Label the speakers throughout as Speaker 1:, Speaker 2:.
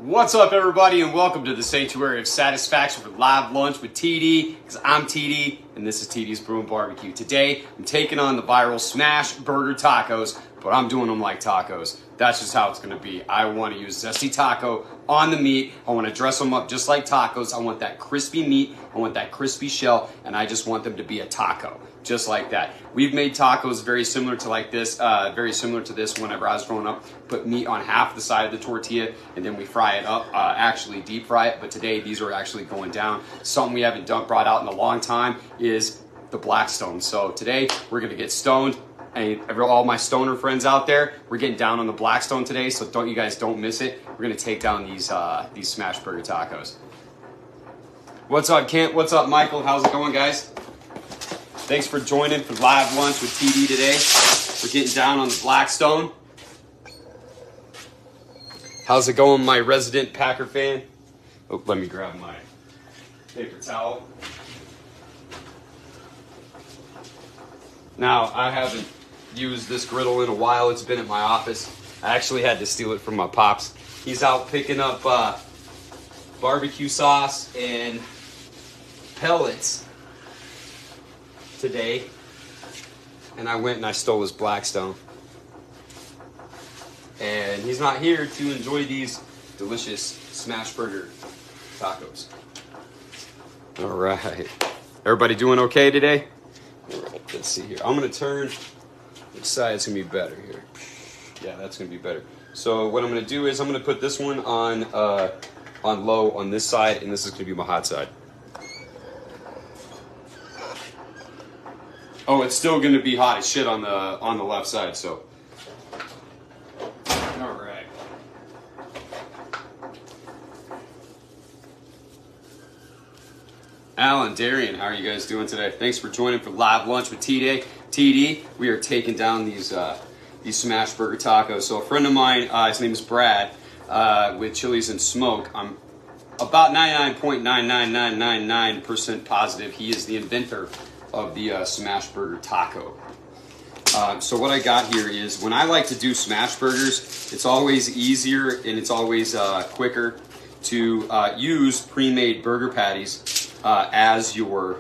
Speaker 1: What's up, everybody, and welcome to the Sanctuary of Satisfaction for Live Lunch with TD, because I'm TD, and this is TD's Brewing Barbecue. Today, I'm taking on the viral Smashburger Tacos, but I'm doing them like tacos. That's just how it's going to be. I want to use Zesty Taco on the meat. I want to dress them up just like tacos. I want that crispy meat. I want that crispy shell, and I just want them to be a taco, just like that. We've made tacos very similar to this whenever I was growing up. Put meat on half the side of the tortilla, and then we fry it up, actually deep fry it. But today, these are actually going down. Something we haven't brought out in a long time is the Blackstone. So today, we're going to get stoned. And all my stoner friends out there, we're getting down on the Blackstone today, so you guys don't miss it. We're gonna take down these Smashburger Tacos. What's up, Kent? What's up, Michael? How's it going, guys? Thanks for joining for Live Lunch with TD today. We're getting down on the Blackstone. How's it going, my resident Packer fan? Oh, let me grab my paper towel. Now, I haven't used this griddle in a while. It's been at my office. I actually had to steal it from my pops. He's out picking up barbecue sauce and pellets today, and I went and I stole his Blackstone. And he's not here to enjoy these delicious Smashburger Tacos. All right. Everybody doing okay today? All right, let's see here. I'm going to turn. Which side's going to be better here? Yeah, that's going to be better. So what I'm going to do is I'm going to put this one on low on this side, and this is going to be my hot side. Oh, it's still going to be hot as shit on the left side, so. All right. Alan, Darian, how are you guys doing today? Thanks for joining for Live Lunch with TD. We are taking down these Smashburger Tacos. So a friend of mine, his name is Brad, with Chili's and Smoke. I'm about 99.99999% positive he is the inventor of the Smashburger Taco. So what I got here is, when I like to do smash burgers, it's always easier and it's always quicker to use pre-made burger patties as your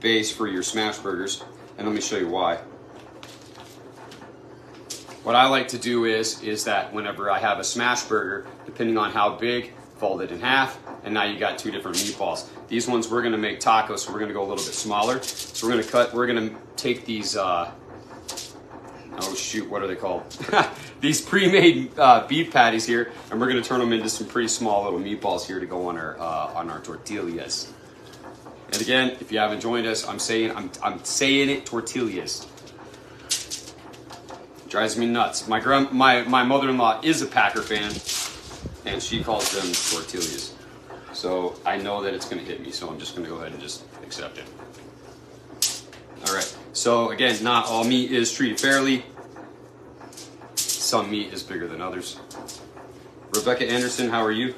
Speaker 1: base for your smash burgers. And let me show you why. What I like to do is that whenever I have a smash burger, depending on how big, fold it in half, and now you got two different meatballs. These ones we're gonna make tacos, so we're gonna go a little bit smaller. So we're gonna take these, oh shoot, what are they called? These pre-made beef patties here, and we're gonna turn them into some pretty small little meatballs here to go on our tortillas. And again, if you haven't joined us, I'm saying it, tortillas. Drives me nuts. My mother-in-law is a Packer fan, and she calls them tortillas. So I know that it's going to hit me, so I'm just going to go ahead and just accept it. All right. So again, not all meat is treated fairly. Some meat is bigger than others. Rebecca Anderson, how are you?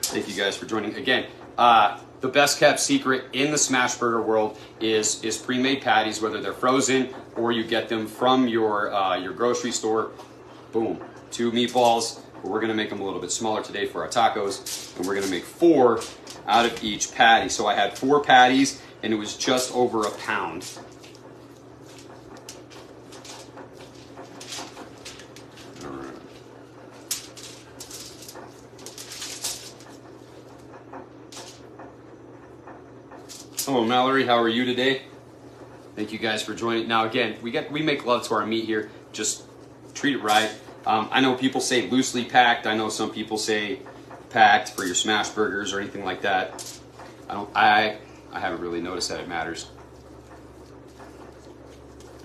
Speaker 1: Thank you guys for joining. Again, the best kept secret in the Smashburger world is pre-made patties, whether they're frozen or you get them from your grocery store. Boom, 2 meatballs. But we're gonna make them a little bit smaller today for our tacos, and we're gonna make 4 out of each patty. So I had 4 patties, and it was just over a pound. Hello, Mallory. How are you today? Thank you guys for joining. Now, again, we make love to our meat here. Just treat it right. I know people say loosely packed. I know some people say packed for your smash burgers or anything like that. I haven't really noticed that it matters.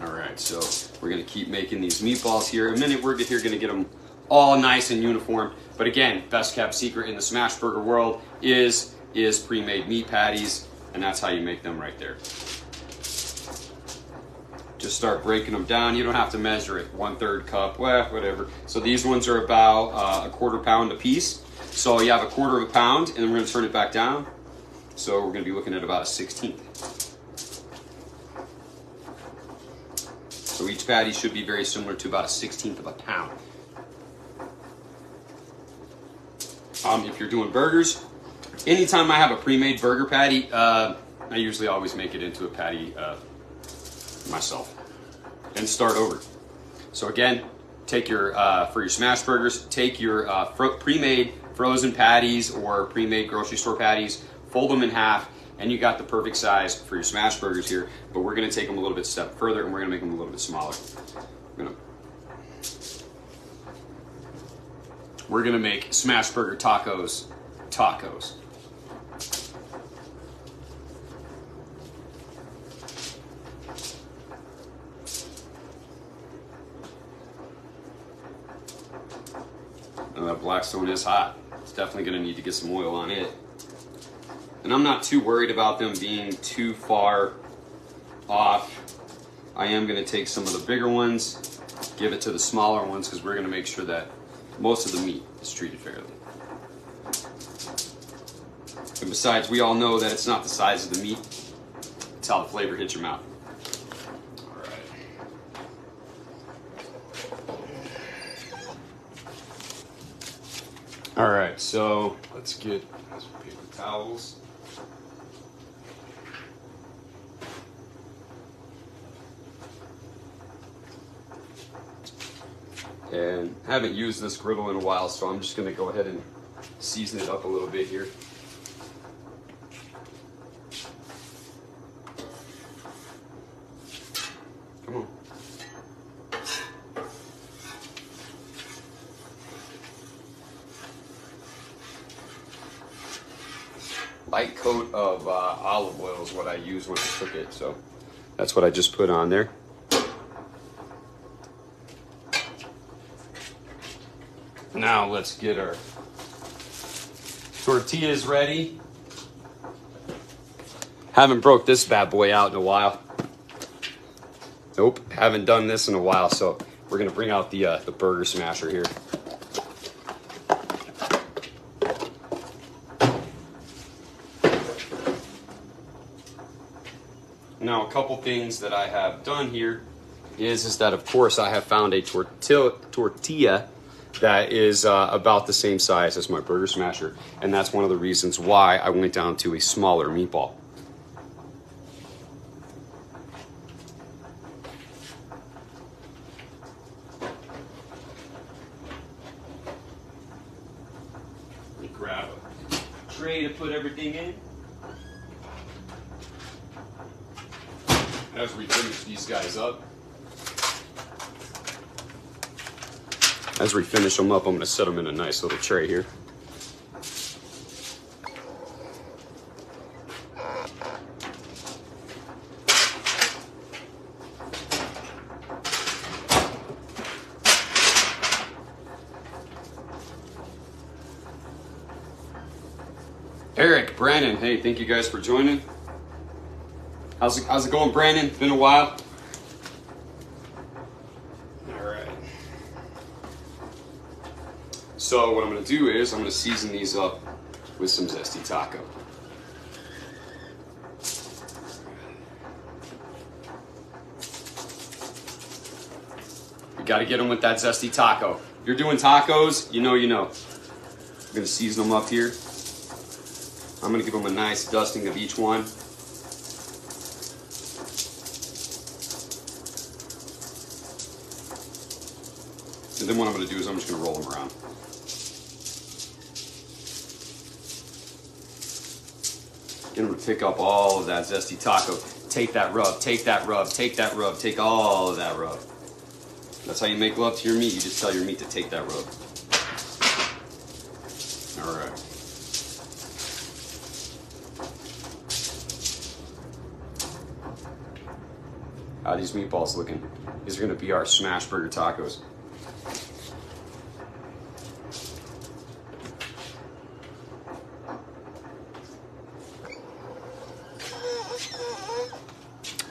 Speaker 1: All right, so we're gonna keep making these meatballs here. In a minute, we're here gonna get them all nice and uniform. But again, best kept secret in the smash burger world is pre-made meat patties. And that's how you make them right there. Just start breaking them down. You don't have to measure it. 1/3 cup, well, whatever. So these ones are about a 1/4 pound a piece. So you have a 1/4 pound, and then we're gonna turn it back down. So we're gonna be looking at about a 1/16. So each patty should be very similar to about a 1/16 of a pound. If you're doing burgers, anytime I have a pre-made burger patty, I usually always make it into a patty myself and start over. So again, take your for your smash burgers, take your pre-made frozen patties or pre-made grocery store patties, fold them in half, and you got the perfect size for your smash burgers here. But we're gonna take them a little bit step further, and we're gonna make them a little bit smaller. We're gonna make Smashburger Tacos. Now that Blackstone is hot. It's definitely gonna need to get some oil on it. And I'm not too worried about them being too far off. I am gonna take some of the bigger ones, give it to the smaller ones, because we're gonna make sure that most of the meat is treated fairly. And besides, we all know that it's not the size of the meat, it's how the flavor hits your mouth. All right, so let's get some paper towels. And I haven't used this griddle in a while, so I'm just gonna go ahead and season it up a little bit here. Come on. Light coat of olive oil is what I use when I cook it, so that's what I just put on there. Now let's get our tortillas ready. Haven't broke this bad boy out in a while. Nope, haven't done this in a while, so we're gonna bring out the burger smasher here. Now, a couple things that I have done here is that, of course, I have found a tortilla that is about the same size as my burger smasher, and that's one of the reasons why I went down to a smaller meatball. Let me grab a tray to put everything in. As we finish these guys up. As we finish them up, I'm going to set them in a nice little tray here. Eric, Brandon, hey, thank you guys for joining. How's it going, Brandon? Been a while. All right. So what I'm going to do is I'm going to season these up with some Zesty Taco. You got to get them with that Zesty Taco. If you're doing tacos, you know. I'm going to season them up here. I'm going to give them a nice dusting of each one. And then what I'm going to do is I'm just going to roll them around. Get them to pick up all of that Zesty Taco. Take that rub, take that rub, take that rub, take all of that rub. That's how you make love to your meat. You just tell your meat to take that rub. All right. How are these meatballs looking? These are going to be our Smashburger Tacos.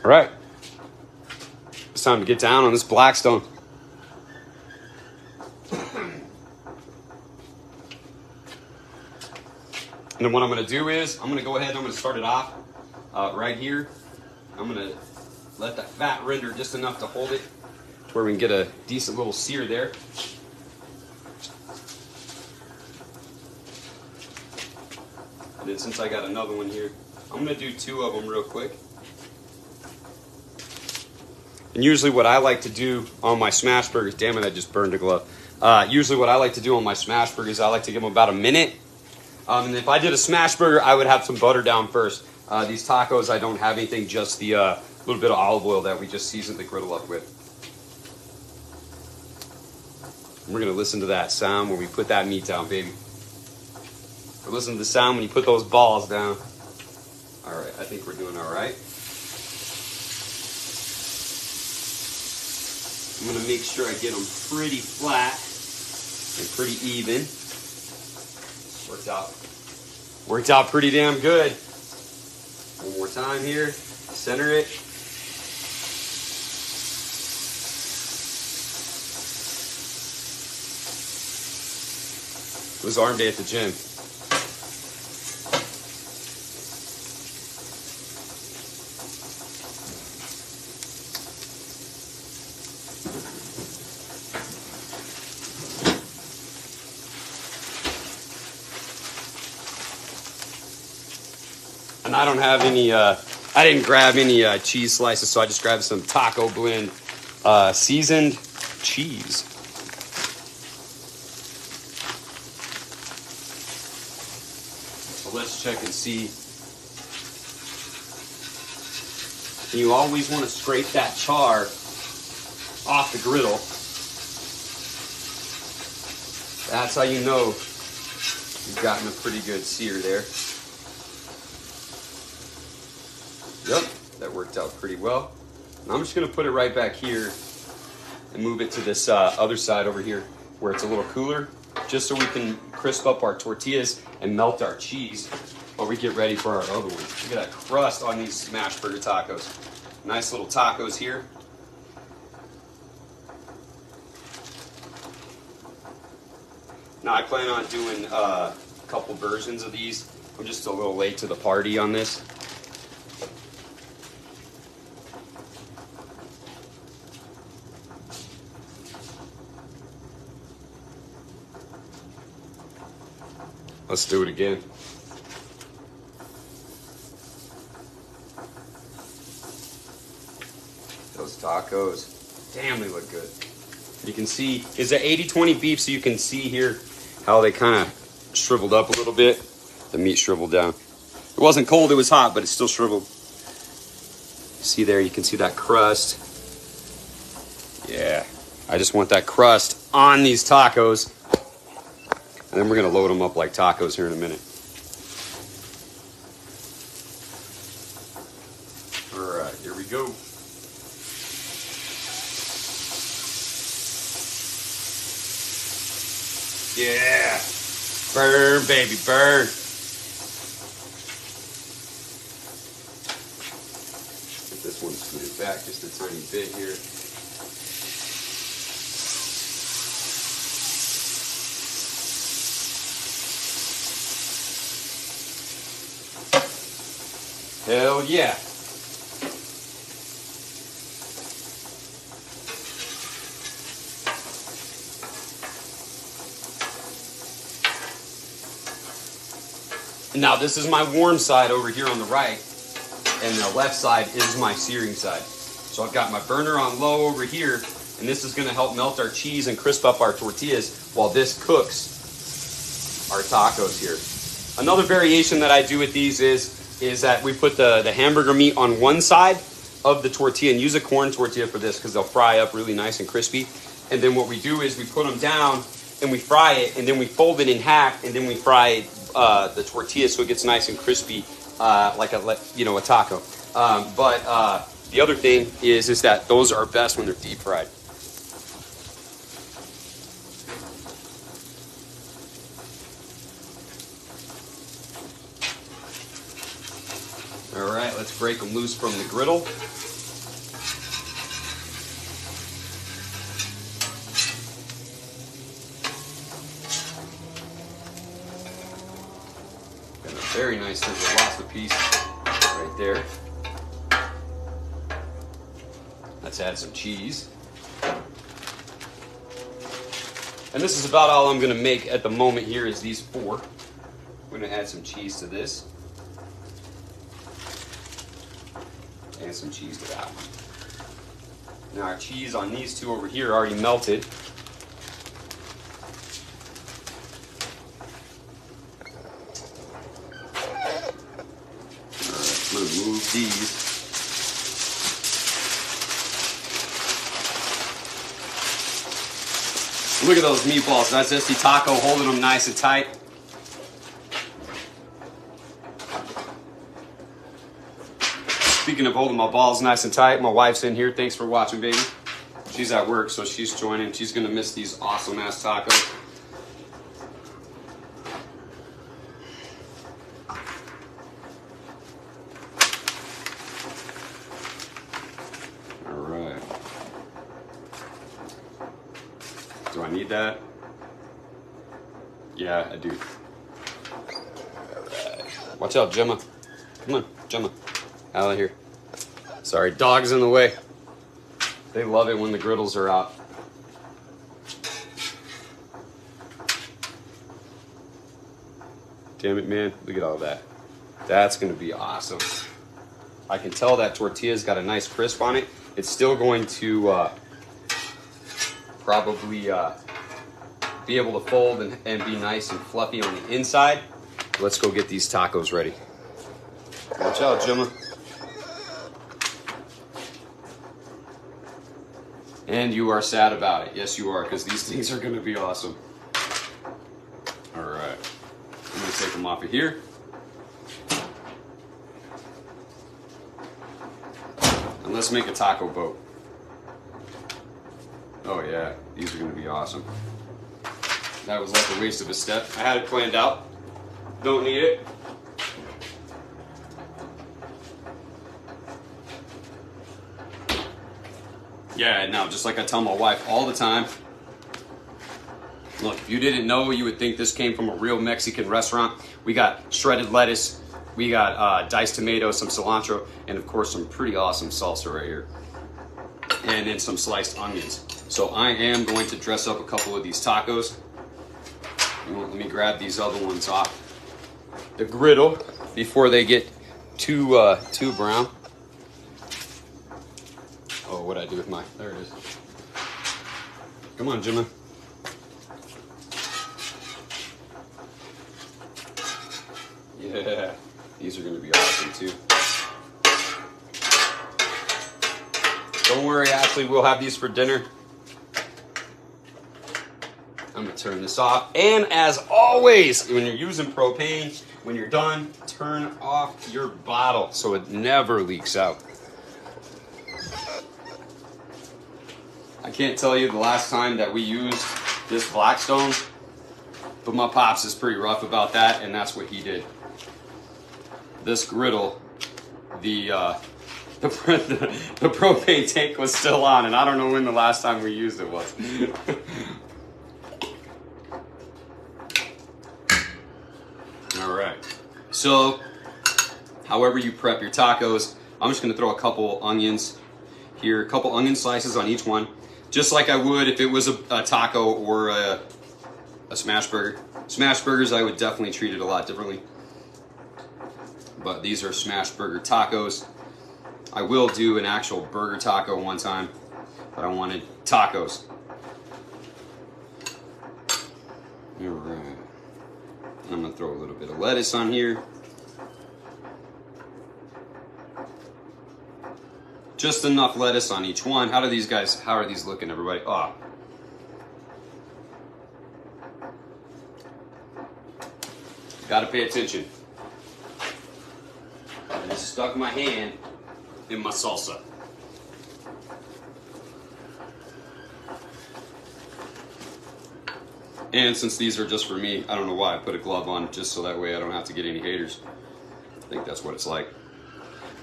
Speaker 1: All right, it's time to get down on this Blackstone. And then what I'm going to do is I'm going to go ahead and I'm going to start it off right here. I'm going to let that fat render just enough to hold it to where we can get a decent little sear there. then since I got another one here, I'm gonna do 2 of them real quick. And usually what I like to do on my smash burgers, damn it, I just burned a glove. Usually what I like to do on my smash burgers, I like to give them about a minute. And if I did a smash burger, I would have some butter down first. These tacos, I don't have anything, just the little bit of olive oil that we just seasoned the griddle up with. And we're gonna listen to that sound when we put that meat down, baby. Or listen to the sound when you put those balls down. All right, I think we're doing all right. I'm gonna make sure I get them pretty flat and pretty even. Worked out pretty damn good. One more time here, center it. It was arm day at the gym. And I don't have any, I didn't grab any cheese slices, so I just grabbed some Taco Blend seasoned cheese. So let's check and see. And you always want to scrape that char off the griddle. That's how you know you've gotten a pretty good sear there. Yep, that worked out pretty well. And I'm just gonna put it right back here and move it to this other side over here where it's a little cooler, just so we can crisp up our tortillas and melt our cheese while we get ready for our other one. Look at that crust on these Smashburger tacos. Nice little tacos here. Now I plan on doing a couple versions of these. I'm just a little late to the party on this. Let's do it again. Those tacos, damn, they look good. You can see, it's an 80-20 beef, so you can see here how they kind of shriveled up a little bit. The meat shriveled down. It wasn't cold, it was hot, but it still shriveled. See there, you can see that crust. Yeah, I just want that crust on these tacos. And then we're gonna load them up like tacos here in a minute. All right, here we go. Yeah, burn, baby, burn. Get this one scooted back just a tiny bit here. Hell yeah. Now this is my warm side over here on the right, and the left side is my searing side. So I've got my burner on low over here, and this is gonna help melt our cheese and crisp up our tortillas while this cooks our tacos here. Another variation that I do with these is that we put the hamburger meat on one side of the tortilla, and use a corn tortilla for this because they'll fry up really nice and crispy. And then what we do is we put them down and we fry it, and then we fold it in half, and then we fry the tortilla so it gets nice and crispy, like a taco. But the other thing is that those are best when they're deep fried. All right, let's break them loose from the griddle. Got a very nice little lobster piece right there. Let's add some cheese. And this is about all I'm gonna make at the moment here is these 4. I'm gonna add some cheese to this. And some cheese to that one. Now our cheese on these two over here already melted. Alright, I'm gonna move these. Look at those meatballs. That's Zesty Taco holding them nice and tight. Speaking of holding my balls nice and tight, my wife's in here. Thanks for watching, baby. She's at work, so she's joining. She's gonna miss these awesome ass tacos. All right. Do I need that? Yeah, I do. All right. Watch out, Gemma. Come on, Gemma. Out of here. Sorry, dog's in the way. They love it when the griddles are out. Damn it, man. Look at all that. That's going to be awesome. I can tell that tortilla's got a nice crisp on it. It's still going to probably be able to fold and be nice and fluffy on the inside. Let's go get these tacos ready. Watch out, Gemma. And you are sad about it. Yes, you are, because these things are going to be awesome. All right. I'm going to take them off of here. And let's make a taco boat. Oh, yeah. These are going to be awesome. That was like a waste of a step. I had it planned out. Don't need it. Yeah, no, just like I tell my wife all the time. Look, if you didn't know, you would think this came from a real Mexican restaurant. We got shredded lettuce, we got diced tomatoes, some cilantro, and of course some pretty awesome salsa right here. And then some sliced onions. So I am going to dress up a couple of these tacos. Let me grab these other ones off the griddle before they get too brown. Oh, what'd I do with my... There it is. Come on, Gemma. Yeah, these are going to be awesome, too. Don't worry, Ashley, we'll have these for dinner. I'm going to turn this off. And as always, when you're using propane, when you're done, turn off your bottle so it never leaks out. I can't tell you the last time that we used this Blackstone, but my pops is pretty rough about that, and that's what he did. This griddle, the propane tank was still on, and I don't know when the last time we used it was. All right. So, however you prep your tacos, I'm just going to throw a couple onions here, a couple onion slices on each one. Just like I would if it was a taco or a smash burger. Smash burgers, I would definitely treat it a lot differently. But these are Smashburger Tacos. I will do an actual burger taco one time, but I wanted tacos. All right. I'm gonna throw a little bit of lettuce on here. Just enough lettuce on each one. How are these looking, everybody? Oh. Gotta pay attention. I just stuck my hand in my salsa. And since these are just for me, I don't know why I put a glove on, just so that way I don't have to get any haters. I think that's what it's like.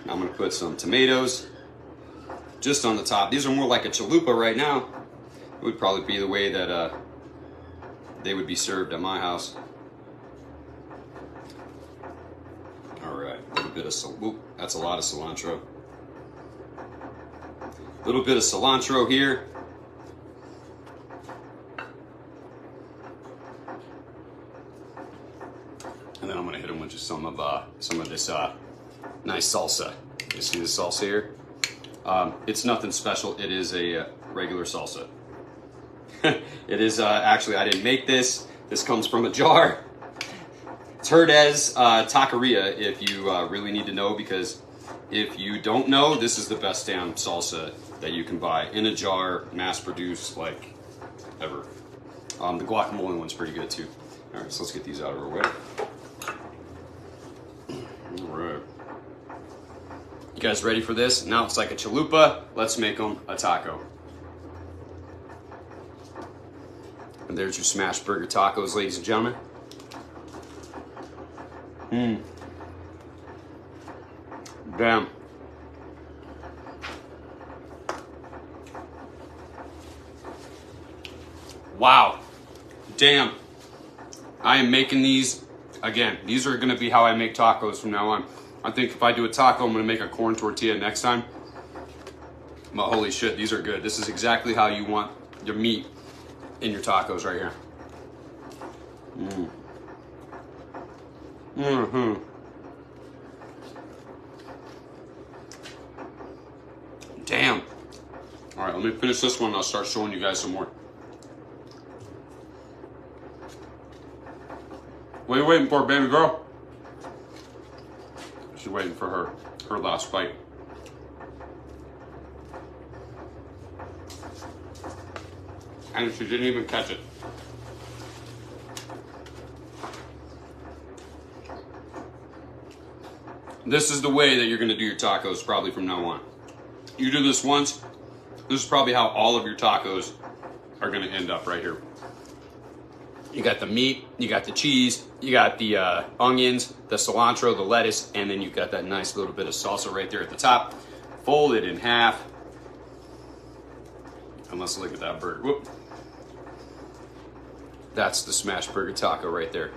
Speaker 1: Now I'm gonna put some tomatoes just on the top. These are more like a chalupa right now. It would probably be the way that they would be served at my house. All right, a little bit of that's a lot of cilantro. A little bit of cilantro here. And then I'm gonna hit them with just some of this nice salsa. You see the salsa here? It's nothing special. It is a regular salsa. It is actually, I didn't make this. This comes from a jar. It's Herdez Taqueria, if you really need to know, because if you don't know, this is the best damn salsa that you can buy in a jar, mass produced, like ever. The guacamole one's pretty good too. All right, so let's get these out of our way. All right. You guys ready for this? Now it's like a chalupa. Let's make them a taco. And there's your Smashburger Tacos, ladies and gentlemen. Damn. Wow. Damn. I am making these, again, these are gonna be how I make tacos from now on. I think if I do a taco, I'm gonna make a corn tortilla next time. But holy shit, these are good. This is exactly how you want your meat in your tacos right here. Damn. All right, let me finish this one and I'll start showing you guys some more. What are you waiting for, baby girl? She's waiting for her last bite. And she didn't even catch it. This is the way that you're gonna do your tacos probably from now on. You do this once, this is probably how all of your tacos are gonna end up right here. You got the meat, you got the cheese, you got the onions, the cilantro, the lettuce, and then you got that nice little bit of salsa right there at the top. Fold it in half. And let's look at that burger. Whoop. That's the Smashburger Taco right there.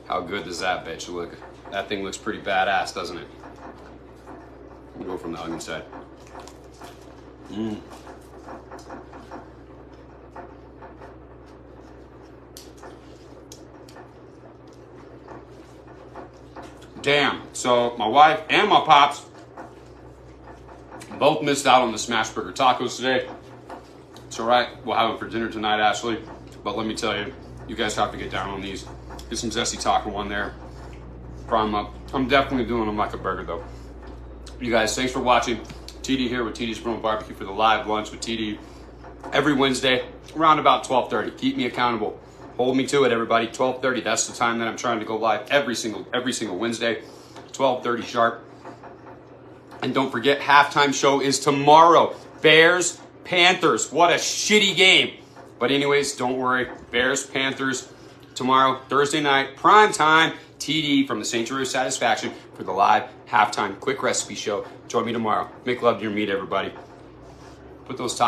Speaker 1: How good does that bitch look? That thing looks pretty badass, doesn't it? We'll go from the onion side. Damn. So my wife and my pops both missed out on the Smashburger Tacos today. It's all right. We'll have them for dinner tonight, Ashley. But let me tell you, you guys have to get down on these. Get some Zesty Taco on there. Fry them up. I'm definitely doing them like a burger, though. You guys, thanks for watching. TD here with TD's Premade Barbecue for the live lunch with TD every Wednesday around about 12:30. Keep me accountable. Hold me to it, everybody. 12:30. That's the time that I'm trying to go live every single Wednesday. 12:30 sharp. And don't forget, halftime show is tomorrow. Bears, Panthers. What a shitty game. But anyways, don't worry. Bears, Panthers tomorrow, Thursday night, prime time. TD from the Sanctuary of Satisfaction for the live halftime quick recipe show. Join me tomorrow. Make love to your meat, everybody. Put those tacos